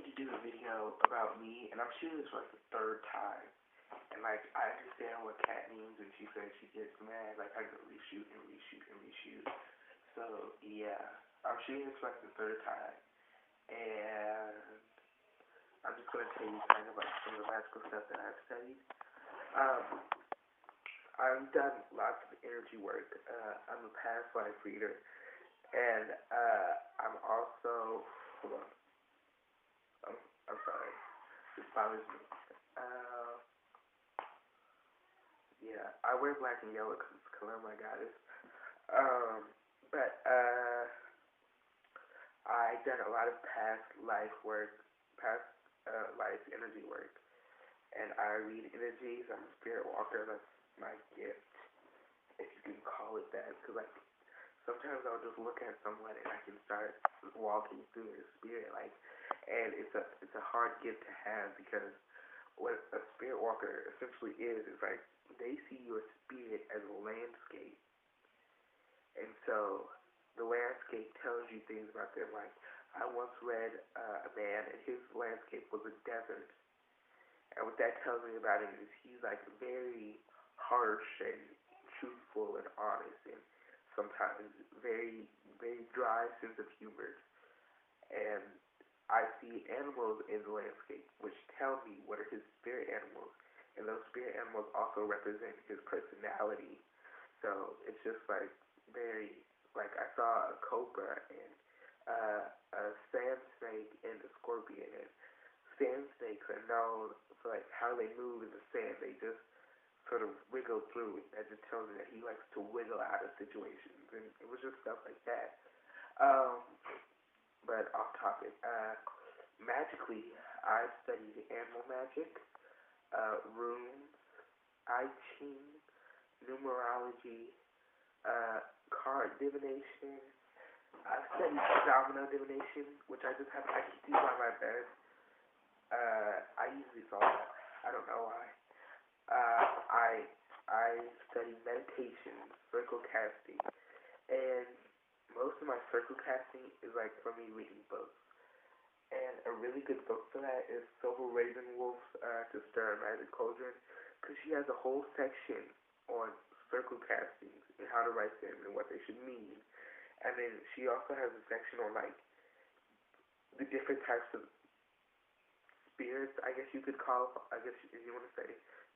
to do a video about me, and I'm shooting this for like the third time. And like, I understand what cat means when she says she gets mad. Like, I can reshoot and reshoot and reshoot. So yeah, I'm shooting this for like the third time, and I'm just gonna tell you kind of like some of the magical stuff that I've studied. Um, I've done lots of energy work. I'm a past life reader, and I'm also. Hold on. I'm sorry. This bothers me. Uh, yeah, I wear black and yellow because it's the color of my goddess. But I done a lot of past life work, past life energy work, and I read energies. I'm a spirit walker. That's my gift, if you can call it that. Because like sometimes I'll just look at someone and I can start walking through their spirit, like, and it's a hard gift to have because what a spirit walker essentially is like they see your spirit as a landscape, and so the landscape tells you things about them. Like I once read a man, and his landscape was a desert, and what that tells me about him is he's like very harsh and truthful and honest, and sometimes very very dry sense of humor. And I see animals in the landscape, which tell me what are his spirit animals, and those spirit animals also represent his personality. So it's just like very, like I saw a cobra and a sand snake and a scorpion, and sand snakes are known for like how they move in the sand. They just sort of wiggle through it. That just tells me that he likes to wiggle out of situations, and it was just stuff like that. Um, but off topic. Magically, I studied animal magic, runes, I Ching, numerology, card divination. I've studied domino divination, which I just have I can do by my best. I usually solve that. I don't know why. Uh, I I study meditation, circle casting, and most of my circle casting is like from me reading books. And a really good book for that is Silver Ravenwolf's To Stir a Magic Cauldron, because she has a whole section on circle castings and how to write them and what they should mean. And then she also has a section on like the different types of spirits, I guess you could call, I guess if you want to say,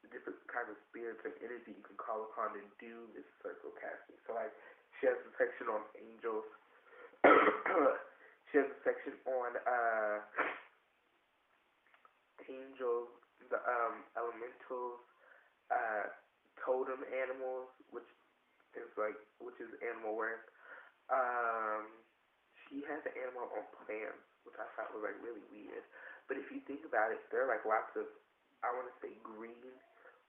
the different kind of spirits and energy you can call upon to do this circle casting. So like, she has a section on angels. She has a section on angels, the elementals, totem animals, which is animal work. Um, she has an animal on plants, which I thought was like really weird. But if you think about it, there are like lots of, I want to say green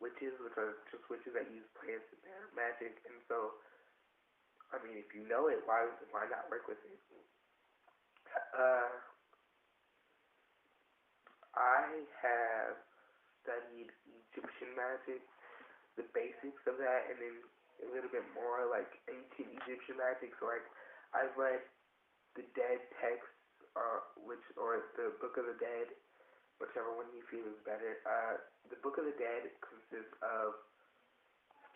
witches, which are just witches that use plants in their magic. And so, I mean, if you know it, why not work with it? Uh, I have studied Egyptian magic, the basics of that, and then a little bit more like ancient Egyptian magic. So like, I've read the Dead text, or the Book of the Dead, whichever one you feel is better. The Book of the Dead consists of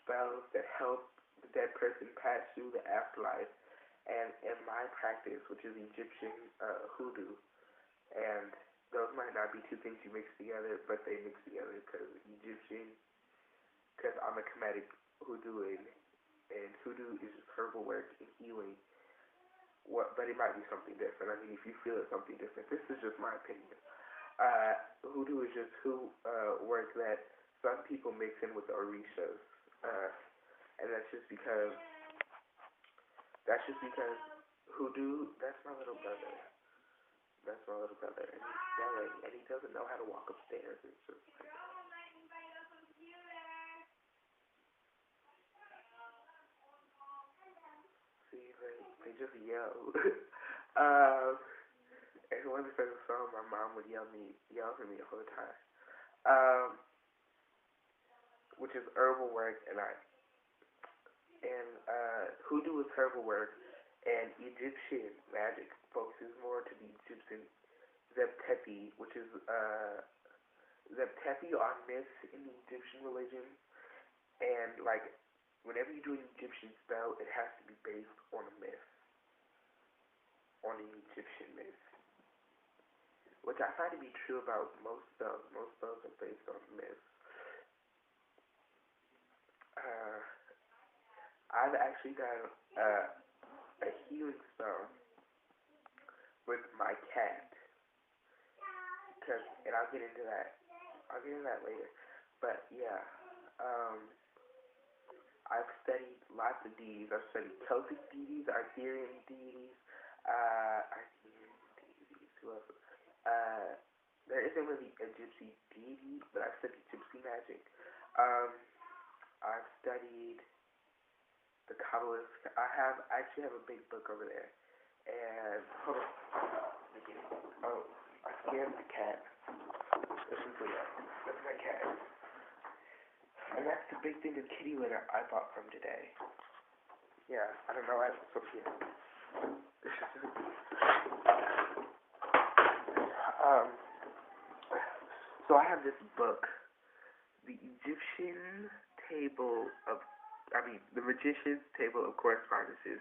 spells that help the dead person pass through the afterlife. And in my practice, which is Egyptian hoodoo, and those might not be two things you mix together, but they mix together because I'm a Kemetic hoodoo, and hoodoo is just herbal work and healing. But it might be something different. I mean, if you feel it's something different, this is just my opinion. Hoodoo is just work that some people mix in with the orishas, and that's just because hoodoo. That's my little brother. That's my little brother, and he's yelling, and he doesn't know how to walk upstairs. It's just like, see, they just yell. um, and one of the first song, my mom would yell for me all the time. Um, which is herbal work, and hoodoo is herbal work, and Egyptian magic focuses more to the Zeptepi, which is Zeptepi are myths in the Egyptian religion, and like whenever you do an Egyptian spell, it has to be based on a myth, on an Egyptian myth, which I find to be true about most spells. Most spells are based on myths. Uh, I've actually done a healing spell with my cat, and I'll get into that. I'll get into that later. But yeah, um, I've studied lots of deities. I've studied Celtic deities, Arthurian deities, who else? Uh, there isn't really a gypsy deity, but I've studied gypsy magic. Um, I've studied the Kabbalist. I actually have a big book over there. And hold on, let me get it. Oh, I scared my cat. This is Leo. That's my cat. And that's the big thing, the kitty litter I bought from today. Yeah, I don't know why it's so cute. um, so I have this book, the the Magician's Table of Correspondences,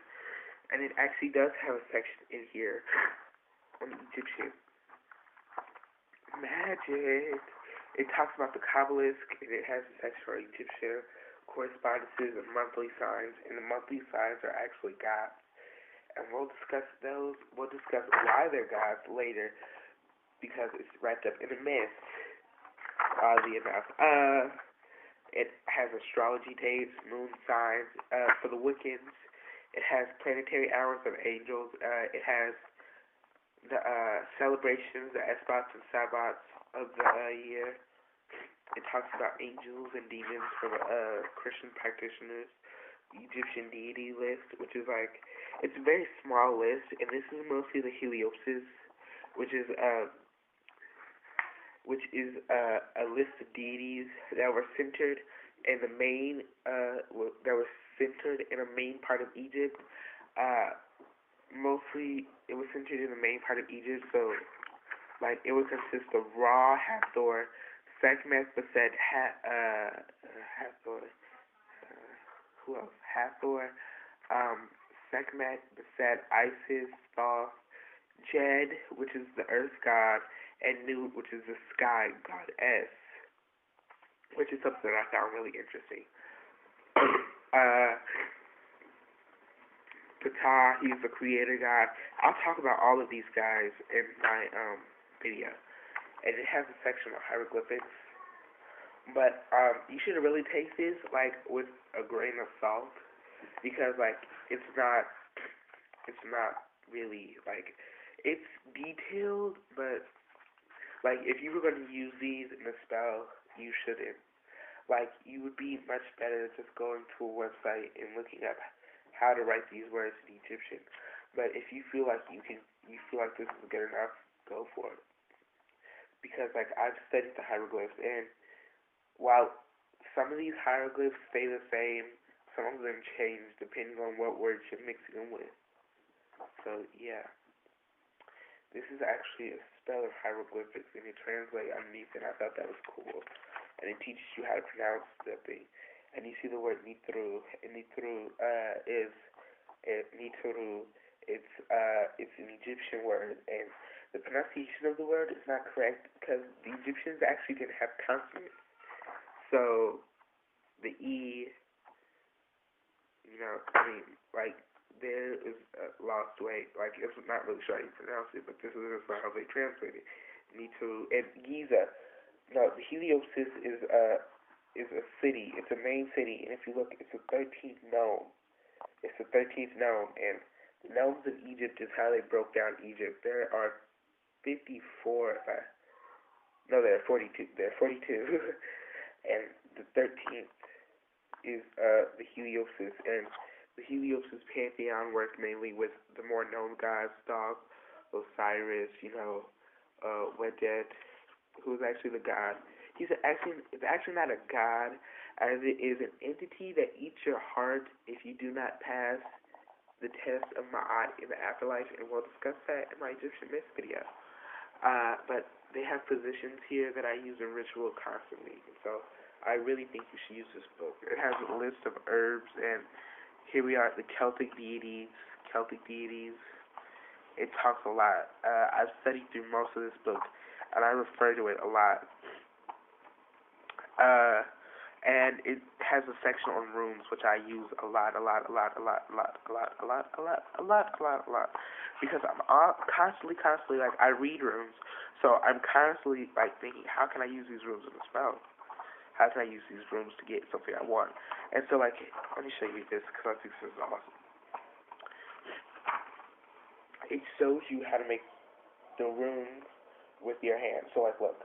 and it actually does have a section in here on Egyptian magic. It talks about the Kabbalist, and it has a section for Egyptian correspondences and monthly signs, and the monthly signs are actually gods. And we'll discuss those. We'll discuss why they're gods later, because it's wrapped up in a myth, oddly enough. It has astrology dates, moon signs for the Wiccans. It has planetary hours of angels. It has the celebrations, the Esbats and Sabbats of the year. It talks about angels and demons for Christian practitioners. The Egyptian deity list, which is like, it's a very small list, and this is mostly the Heliopsis, which is a list of deities that were centered in the main part of Egypt. Mostly, it was centered in the main part of Egypt, so like it would consist of Ra, Hathor, Sekhmet, Beset, Hathor. Who else? Hathor, Sekhmet, Beset, Isis, Thoth, Jed, which is the earth god, and Nut, which is the sky goddess, which is something that I found really interesting. Ptah, he's the creator god. I'll talk about all of these guys in my video. And it has a section on hieroglyphics. But you should really take this like with a grain of salt, because like it's not really like, it's detailed, but like if you were going to use these in a spell, you shouldn't. Like, you would be much better just going to a website and looking up how to write these words in Egyptian. But if you feel like you feel like this is good enough, go for it. Because like I've studied the hieroglyphs, and while some of these hieroglyphs stay the same, some of them change depending on what words you're mixing them with. So yeah, this is actually a spell of hieroglyphics, and it translates underneath, and I thought that was cool. And it teaches you how to pronounce the thing. And you see the word nitru, and nitru is nitru. It's an Egyptian word, and the pronunciation of the word is not correct because the Egyptians actually didn't have consonants. So the e, like there is a lost way. Like, it's not really sure how you pronounce it, but this is how they translate it. Nitru and Giza. No, the Heliopsis is a city. It's a main city, and if you look, it's the 13th nome. It's the 13th nome, and the gnomes of Egypt is how they broke down Egypt. There are 54. No, there are 42. There are 42, and the 13th is the Heliopsis, and the Heliopsis pantheon works mainly with the more known gods, Thoth, Osiris, Wedet, who's actually the god. It's actually not a god, as it is an entity that eats your heart if you do not pass the test of Ma'at in the afterlife, and we'll discuss that in my Egyptian myth video. But they have positions here that I use in ritual constantly. And so I really think you should use this book. It has a list of herbs, and here we are, the Celtic deities. Celtic deities. It talks a lot. I've studied through most of this book, and I refer to it a lot. Uh, and it has a section on rooms, which I use a lot, because I'm constantly, like, I read rooms, so I'm constantly, like, thinking, how can I use these rooms in a spell? How can I use these rooms to get something I want? And so, like, let me show you this, because I think this is awesome. It shows you how to make the rune with your hand. So, like, look.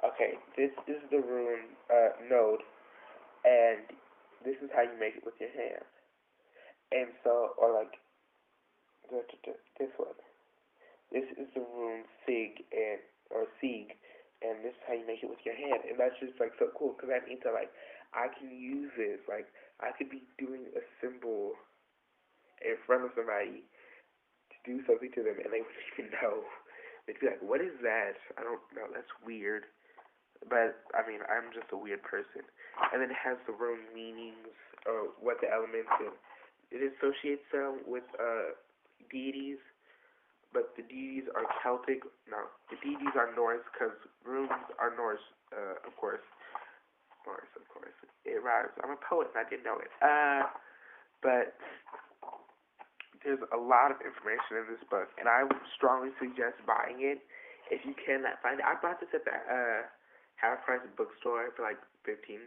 Okay, this is the rune node, and this is how you make it with your hand. And so, or like, this one. This is the rune Sig, or Sieg, and this is how you make it with your hand. And that's just, like, so cool, because that means that, like, I can use this. Like, I could be doing a symbol in front of somebody to do something to them, and they wouldn't even know. They'd be like, what is that? I don't know, that's weird. But, I mean, I'm just a weird person. And then it has the rune meanings, or what the elements are. It associates them with deities, but the deities are Celtic. No, the deities are Norse, because runes are Norse, of course. Norse, of course. It rhymes. I'm a poet, and I didn't know it. But there's a lot of information in this book, and I would strongly suggest buying it if you cannot find it. I bought this at the half price bookstore for like $15-12,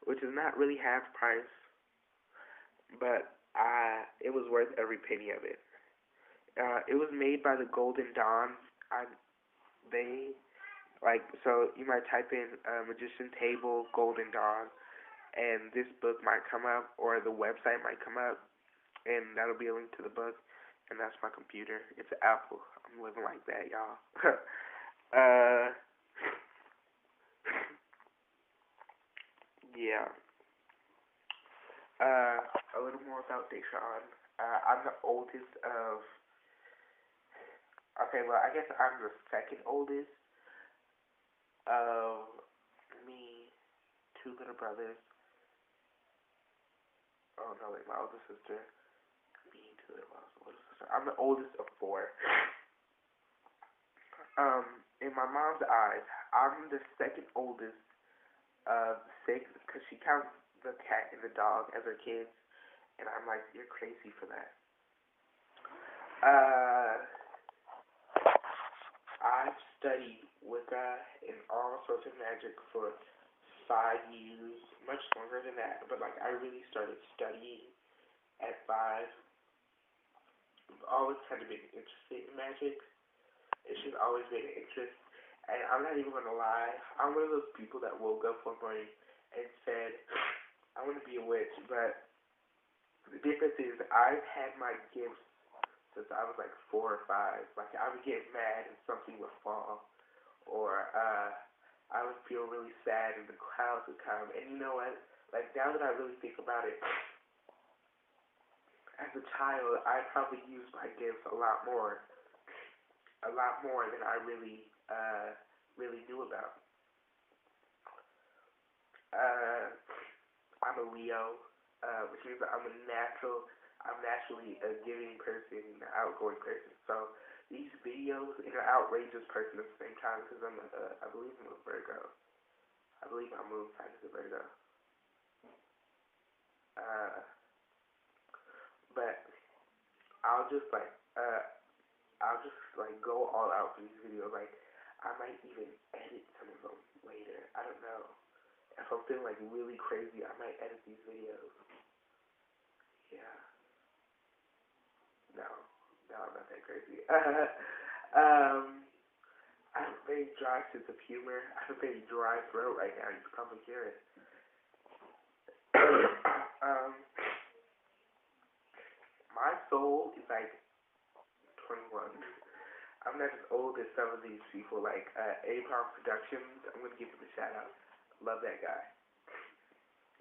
which is not really half price, but it was worth every penny of it. It was made by the Golden Dawn. So you might type in Magician Table Golden Dawn, and this book might come up, or the website might come up, and that'll be a link to the book, and that's my computer. It's an Apple. I'm living like that, y'all. Yeah. A little more about Deshaun. I'm the oldest of. Okay, well, I guess I'm the second oldest of me, two little brothers. Oh no, wait, my older sister. Me, two little brothers, older sister. I'm the oldest of four. In my mom's eyes, I'm the second oldest of six, because she counts the cat and the dog as her kids, and I'm like, you're crazy for that. I've studied Wicca and all sorts of magic for 5 years, much longer than that, but like I really started studying at 5. I've always kind of been interested in magic. It's just always been an interest. And I'm not even gonna lie, I'm one of those people that woke up one morning and said, I want to be a witch, but the difference is I've had my gifts since I was like 4 or 5. Like, I would get mad and something would fall, or I would feel really sad and the clouds would come. And you know what? Like, now that I really think about it, as a child, I probably used my gifts a lot more than I really knew about. I'm a Leo, which means that I'm naturally a giving person, an outgoing person. So these videos, and an outrageous person at the same time, because I believe I'm a Virgo. I believe my moon sign is a Virgo. But I'll just go all out for these videos. Like, I might even edit some of them later. I don't know. If I'm feeling like really crazy, I might edit these videos. Yeah. No, I'm not that crazy. I have a very dry sense of humor. I have a very dry throat right now. You can probably hear it. My soul is like 21. I'm not as old as some of these people, like Apom Productions. I'm going to give him a shout out. Love that guy.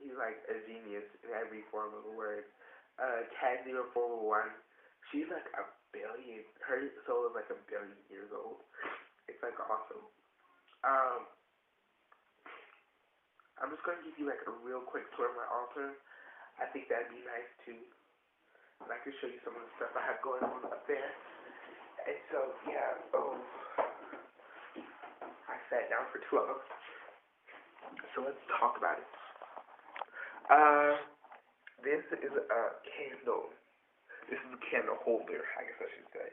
He's like a genius in every form of the word. Cat 0401, She's like a billion. Her soul is like a billion years old. It's like awesome. Um, I'm just gonna give you like a real quick tour of my altar. I think that'd be nice too. And I can show you some of the stuff I have going on up there. And so yeah, I sat down for too long. So let's talk about it. This is a candle. This is a candle holder, I guess I should say.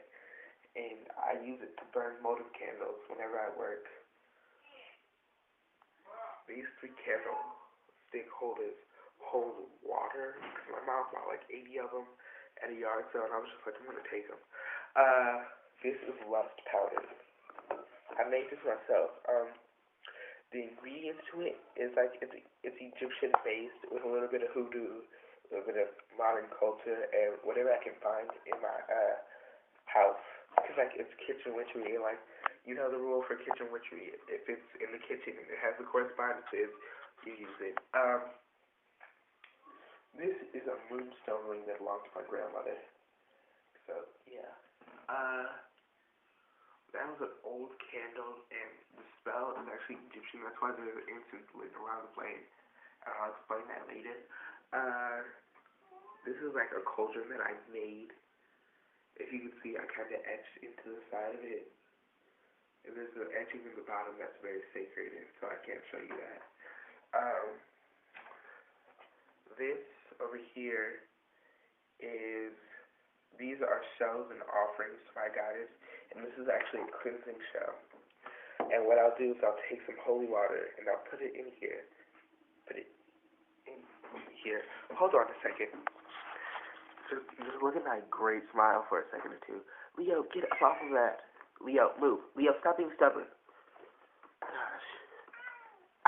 And I use it to burn motive candles whenever I work. These 3 candle stick holders hold water. Cause my mom bought like 80 of them at a yard sale, and I was just like, I'm gonna take them. This is lust powder. I made this myself. The ingredients to it is like it's Egyptian based with a little bit of hoodoo, a little bit of modern culture, and whatever I can find in my house. Cause like it's kitchen witchery, and like you know the rule for kitchen witchery. If it's in the kitchen and it has the correspondences, you use it. This is a moonstone ring that belonged to my grandmother. So yeah. That was an old candle, and the spell is actually Egyptian. That's why there's an incense lit around the flame. And I'll explain that later. This is like a cauldron that I made. If you can see, I kind of etched into the side of it. And there's an etching in the bottom that's very sacred, and so I can't show you that. This over here is, these are shells and offerings to my goddess, and this is actually a cleansing shell. And what I'll do is I'll take some holy water and I'll put it in here. Put it in here. Hold on a second. Just look at my great smile for a second or two. Leo, get up off of that. Leo, move. Leo, stop being stubborn. Gosh.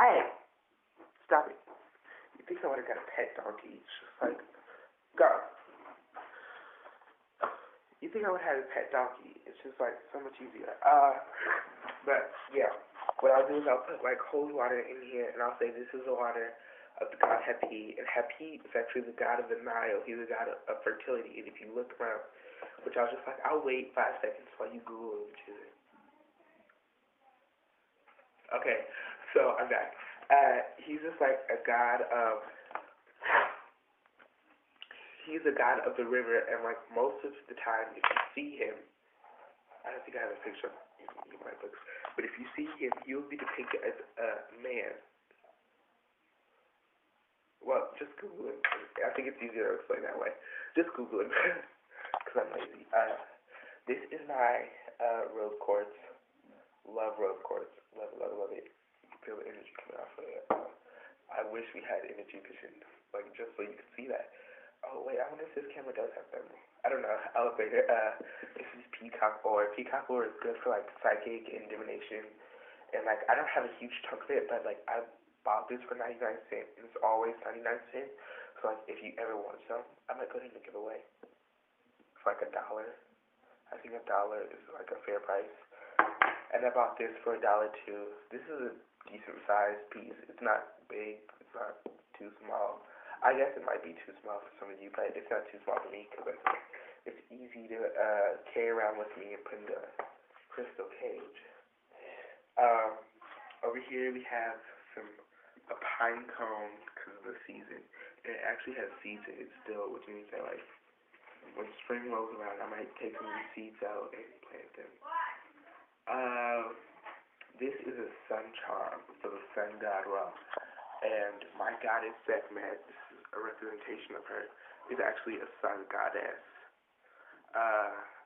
Hey! Stop it. You think I would have got a pet donkey? It's just like, go. You think I would have a pet donkey? It's just like so much easier. But yeah, what I'll do is I'll put like holy water in here, and I'll say this is the water of the god Hapi. And Hapi is actually the god of the Nile. He's the god of fertility. And if you look around, which I was just like, I'll wait 5 seconds while you Google it. Okay, so I'm back. He's just like a god of. He's a god of the river, and like most of the time, if you see him, I don't think I have a picture in my books, but if you see him, he'll be depicted as a man. Well, just Google him. I think it's easier to explain that way. Just Google him, because I'm lazy. This is my rose quartz. Love rose quartz. Love it, love it, love it. You can feel the energy coming off of it. I wish we had energy vision, like just so you could see that. Oh wait, I wonder if this camera does have thermal. I don't know. Elevator. This is peacock ore. Peacock ore is good for like psychic and divination, and like I don't have a huge chunk of it, but like I bought this for 99 cents, and it's always 99 cents. So like if you ever want some, I might go ahead and give it away for like $1. I think $1 is like a fair price, and I bought this for $1 too. This is a decent sized piece. It's not big. It's not too small. I guess it might be too small for some of you, but it's not too small for me because it's easy to carry around with me and put in a crystal cage. Over here we have a pine cone because of the season. And it actually has seeds in it still, which means that like when spring rolls around, I might take some of these seeds out and plant them. This is a sun charm for the sun god Ra. And my goddess Sekhmet, this is a representation of her, is actually a sun goddess.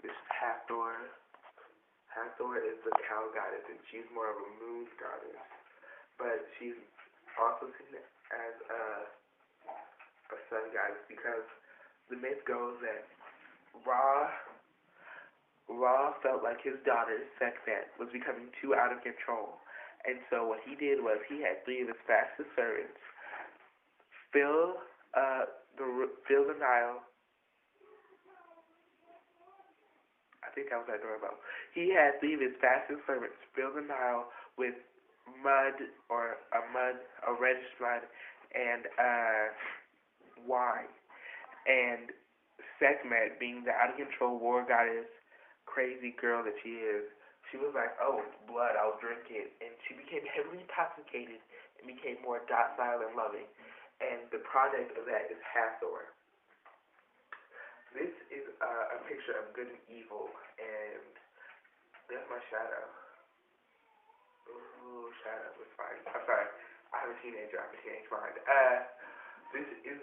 This is Hathor. Hathor is the cow goddess, and she's more of a moon goddess. But she's also seen as a sun goddess because the myth goes that Ra felt like his daughter, Sekhmet, was becoming too out of control. And so what he did was he had 3 of his fastest servants fill the Nile. I think that was that doorbell. He had 3 of his fastest servants fill the Nile with mud or a reddish mud, and wine. And Sekhmet, being the out of control war goddess, crazy girl that she is, she was like, oh, it's blood, I'll drink it. And she became heavily intoxicated and became more docile and loving. And the product of that is Hathor. This is a picture of good and evil, and there's my shadow. Ooh, shadow was fine. I'm sorry. I'm a teenager. I'm a teenage mind. This is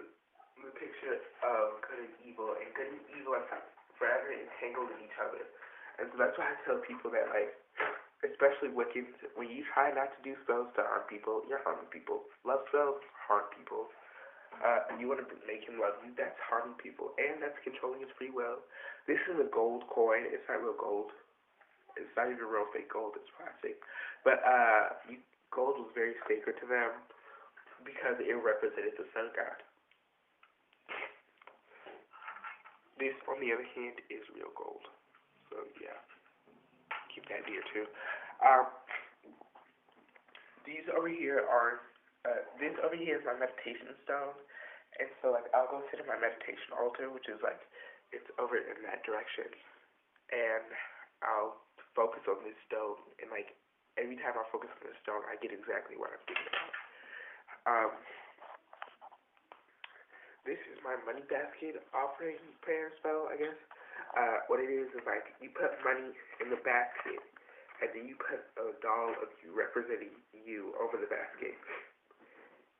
the picture of good and evil, and good and evil are forever entangled in each other. And so that's why I tell people that, like, especially Wiccans, when you try not to do spells to harm people, you're harming people. Love spells harm people. You want to make him love you, that's harming people, and that's controlling his free will. This is a gold coin. It's not real gold. It's not even real fake gold. It's plastic. But gold was very sacred to them because it represented the sun god. This, on the other hand, is real gold. So, yeah. Keep that near, too. These over here are, this over here is my meditation stone. And so, like, I'll go sit at my meditation altar, which is, like, it's over in that direction. And I'll focus on this stone. And, like, every time I focus on this stone, I get exactly what I'm thinking about. This is my money basket offering prayer spell, I guess. What it is like you put money in the basket, and then you put a doll of you representing you over the basket,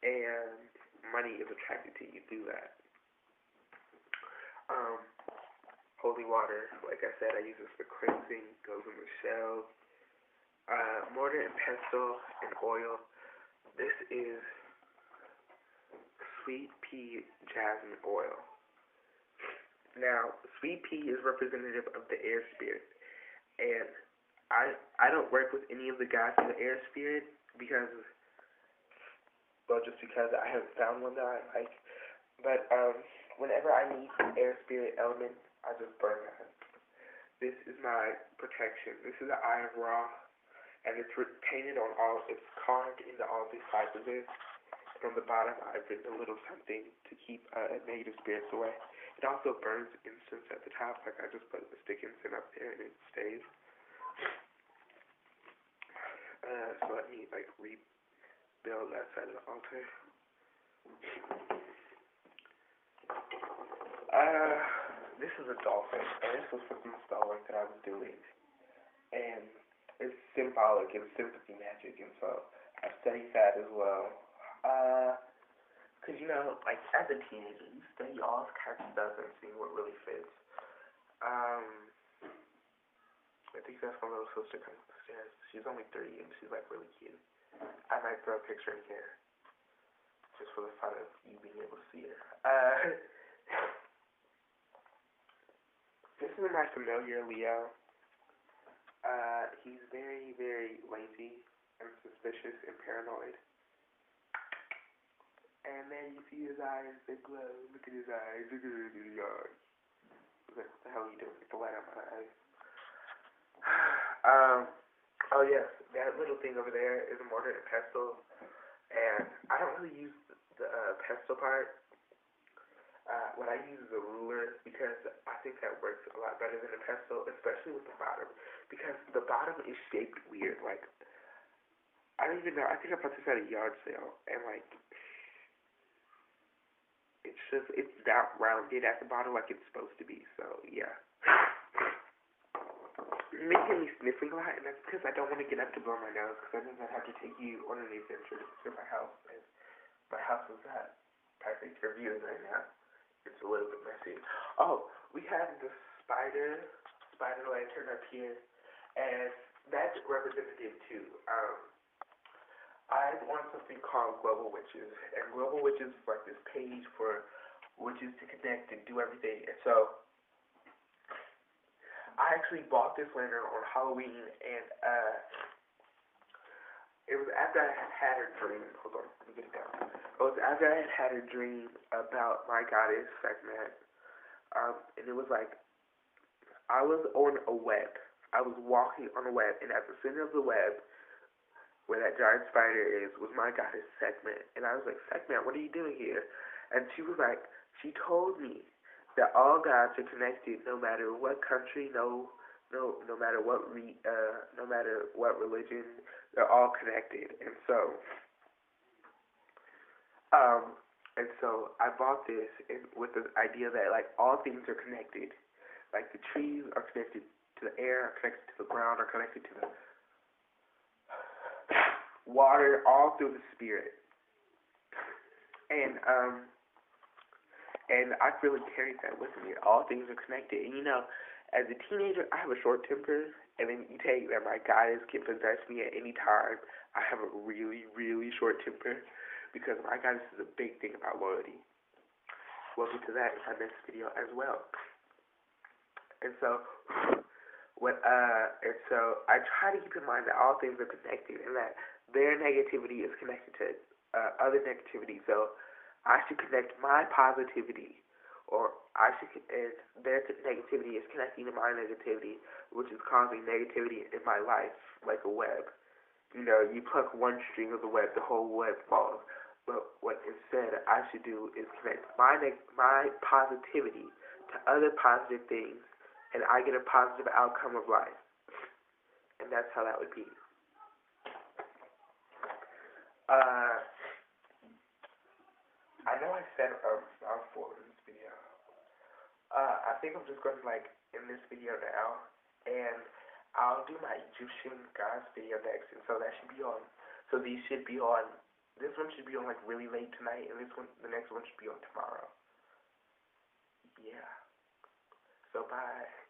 and money is attracted to you through that. Holy water, like I said, I use this for cleansing, goes in the shells. Mortar and pestle and oil. This is sweet pea jasmine oil. Now, sweet pea is representative of the air spirit, and I don't work with any of the guys in the air spirit because, well, just because I haven't found one that I like. But whenever I meet an air spirit element, I just burn that. This is my protection. This is the Eye of Ra, and it's painted on all. It's carved into all these sides of this. On the bottom, I've written a little something to keep negative spirits away. It also burns incense at the top, like I just put the stick incense up there and it stays. So let me, like, rebuild that side of the altar. This is a dolphin, and this was for some spell work that I was doing. And it's symbolic and sympathy magic, and so I studied that as well. Cause you know, like as a teenager, you study all kinds of stuff and see what really fits. I think that's my little sister coming upstairs. She's only 3 and she's like really cute. I might throw a picture in here, just for the fun of you being able to see her. This is my familiar Leo. He's very, very lazy and suspicious and paranoid. And then you see his eyes, they glow. Look at his eyes. Look at his eyes. What the hell are you doing? Get the light out of my eyes. Oh yes, that little thing over there is a mortar and pestle. And I don't really use the pestle part. What I use is a ruler because I think that works a lot better than a pestle, especially with the bottom. Because the bottom is shaped weird. Like, I don't even know. I think I bought this at a yard sale. And like, it's not rounded at the bottom like it's supposed to be, so yeah. Making me sniffing a lot, and that's because I don't want to get up to blow my nose, because I have to take you on an adventure to my house, and my house is not perfect for viewing right now. It's a little bit messy. Oh, we have the spider lantern up here, and that's representative too. I want something called Global Witches, and Global Witches is like this page for witches to connect and do everything. And so I actually bought this lantern on Halloween, and it was after I had a dream. Hold on, let me get it down. It was after I had a dream about my goddess Sekhmet, and it was like I was on a web. I was walking on a web, and at the center of the web, where that giant spider is, was my goddess Sekhmet. And I was like, Sekhmet, what are you doing here? And she was like, she told me that all gods are connected, no matter what country, no matter what no matter what religion, they're all connected. Um, and so I bought this with the idea that like all things are connected, like the trees are connected to the air, are connected to the ground, are connected to the water, all through the spirit. And I've really carried that with me. All things are connected. And as a teenager, I have a short temper, and then you take that my guidance can possess me at any time. I have a really, really short temper because my guidance is a big thing about loyalty. We'll get to that in our next video as well. And so, I try to keep in mind that all things are connected, and that their negativity is connected to other negativity. So I should connect my positivity, or and their negativity is connecting to my negativity, which is causing negativity in my life, like a web. You pluck one string of the web, the whole web falls. But what instead I should do is connect my positivity to other positive things, and I get a positive outcome of life. And that's how that would be. I know I said I was full in this video. I think I'm just going to end this video now, and I'll do my Egyptian gods video next, and so that should be on. So these should be on. This one should be on really late tonight, and the next one should be on tomorrow. Yeah. So bye.